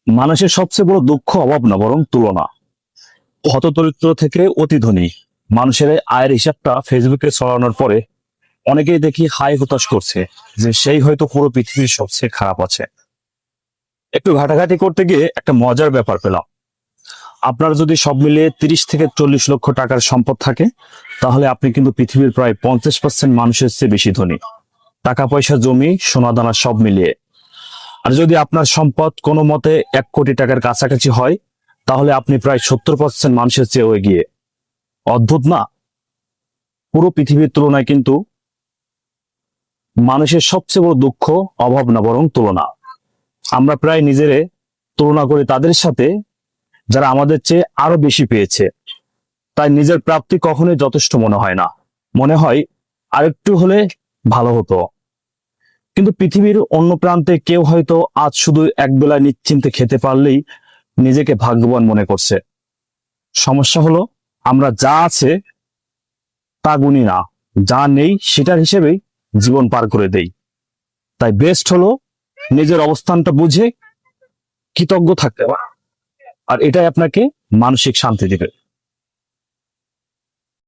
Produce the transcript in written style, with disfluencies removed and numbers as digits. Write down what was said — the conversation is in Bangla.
মানুষের সবচেয়ে বড় দুঃখ অভাব না, বরং তুলনা। হতদরিদ্র থেকে অতি ধনী মানুষের এই আয়ের হিসাবটা ফেসবুকে ছড়ানোর পরে অনেকেই দেখি হাই হতাশ করছে যে সেই হয়তো পুরো পৃথিবীর সবচেয়ে খারাপ আছে। একটু ঘাটাঘাটি করতে গিয়ে একটা মজার ব্যাপার পেলাম। আপনার যদি সব মিলিয়ে 30 থেকে 40 লক্ষ টাকার সম্পদ থাকে, তাহলে আপনি কিন্তু পৃথিবীর প্রায় 50% মানুষের চেয়ে বেশি ধনী। টাকা পয়সা, জমি, সোনাদানা সব মিলিয়ে। আর যদি আপনার সম্পদ কোনো মতে 1 কোটি টাকার কাছাকাছি হয়, তাহলে আপনি প্রায় 70% মানুষের চেয়েও এগিয়ে। অদ্ভুত না? পুরো পৃথিবীর তুলনায় কিন্তু মানুষের সবচেয়ে বড় দুঃখ অভাব না, বরং তুলনা। আমরা প্রায় নিজেরে তুলনা করি তাদের সাথে যারা আমাদের চেয়ে আরো বেশি পেয়েছে। তাই নিজের প্রাপ্তি কখনোই যথেষ্ট মনে হয় না, মনে হয় আরেকটু হলে ভালো হতো। কিন্তু পৃথিবীর অন্য প্রান্তে কেউ হয়তো আজ শুধু একবেলা নিশ্চিন্তে খেতে পারলেই নিজেকে ভাগ্যবান মনে করছে। সমস্যা হলো আমরা যা আছে তা গুনি না, যা নেই সেটার হিসেবেই জীবন পার করে দেই। তাই বেস্ট হলো নিজের অবস্থানটা বুঝে কৃতজ্ঞ থাকতে হবে, আর এটাই আপনাকে মানসিক শান্তি দেবে।